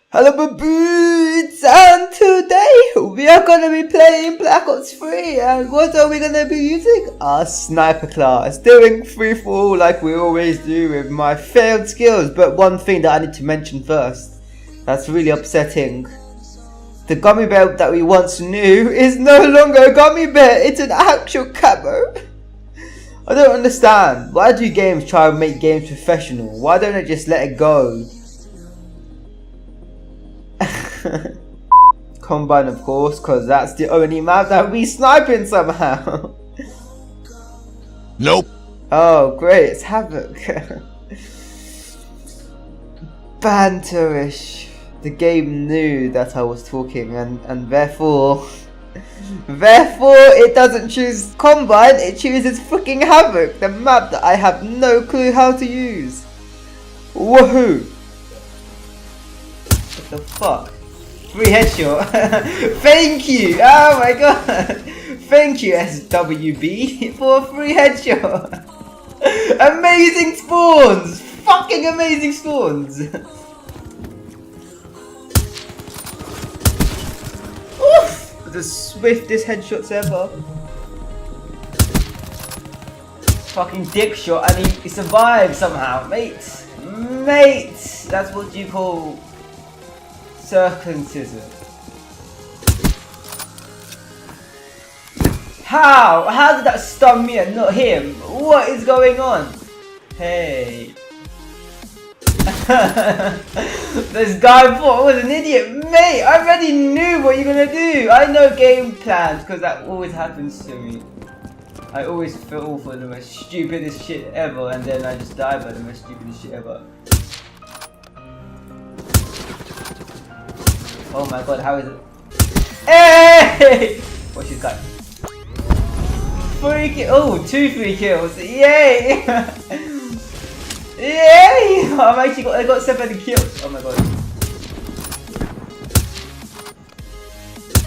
Hello baboons, and today we are going to be playing Black Ops 3, and what are we going to be using? Our sniper class, doing free for all like we always do with my failed skills. But one thing that I need to mention first, that's really upsetting. The gummy bear that we once knew is no longer a gummy bear, it's an actual camo. I don't understand, why do games try to make games professional? Why don't they just let it go? Combine, of course, because that's the only map that we sniping somehow. Nope. Oh great, it's Havoc. Banterish. The game knew that I was talking, and therefore it doesn't choose Combine, it chooses freaking Havoc, the map that I have no clue how to use. Woohoo! What the fuck? Free headshot. Thank you. Oh my god. Thank you SWB for a free headshot. Amazing spawns. Fucking amazing spawns. Oof. The swiftest headshots ever. Fucking dick shot, and he survived somehow, mate. Mate, that's what you call circumcision. How? How did that stun me and not him? What is going on? Hey. This guy thought I was an idiot. Mate, I already knew what you're gonna do. I know game plans because that always happens to me. I always fall for the most stupidest shit ever and then I just die by the most stupidest shit ever. Oh my god, how is it? Hey! What's his gun? 3 kills. Oh, 2 free kills. Yay! Yay! I got 7 kills. Oh my god.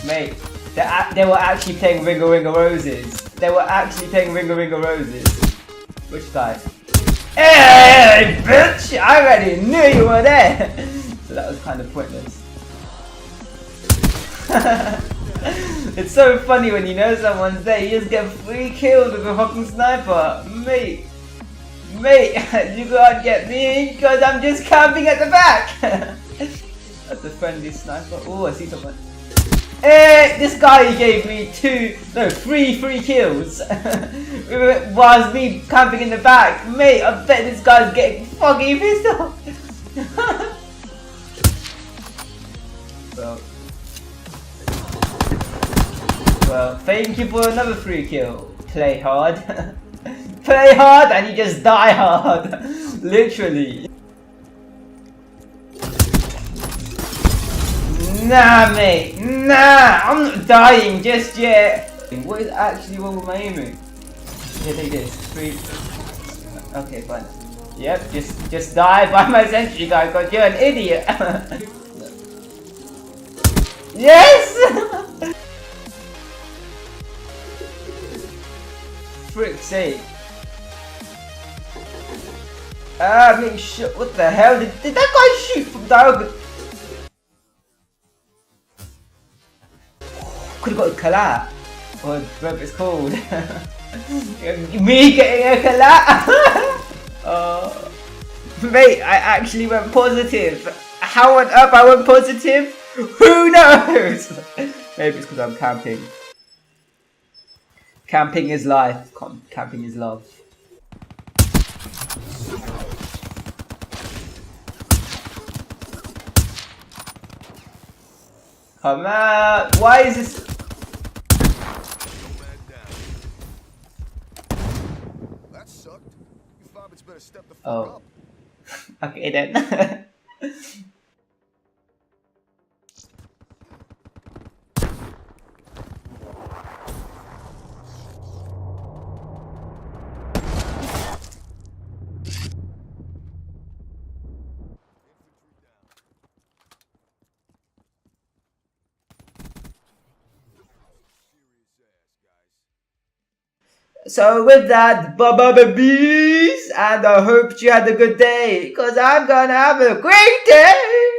Mate, they were actually playing Ring of Roses. They were actually playing Ring of Roses. Which guy? Hey, bitch! I already knew you were there! So that was kind of pointless. It's so funny when you know someone's there, you just get 3 kills with a fucking sniper. Mate, you can't get me because I'm just camping at the back. That's a friendly sniper. Oh, I see someone. Hey, this guy gave me 3 kills whilst me camping in the back. Mate, I bet this guy's getting fucking pissed off. Well, thank you for another 3 kill. Play hard. Play hard and you just die hard. Literally. Nah, mate. Nah, I'm not dying just yet. What is actually wrong with my aiming? Here, take this. 3. Okay, fine. Yep, just die by my sentry guy because you're an idiot. Yes! Frick's sake. Ah, I mean, shit, what the hell? Did that guy shoot from diagonal? Could've got a collat. Or whatever it's called. Me getting a collat? Mate, I actually went positive. How on earth I went positive? Who knows? Maybe it's because I'm camping. Camping is life. Camping is love. Come out! Why is this? That sucked. You fobbits better step the fuck Oh. up. Okay then. So with that, bye-bye, bees, and I hope you had a good day, because I'm gonna have a great day!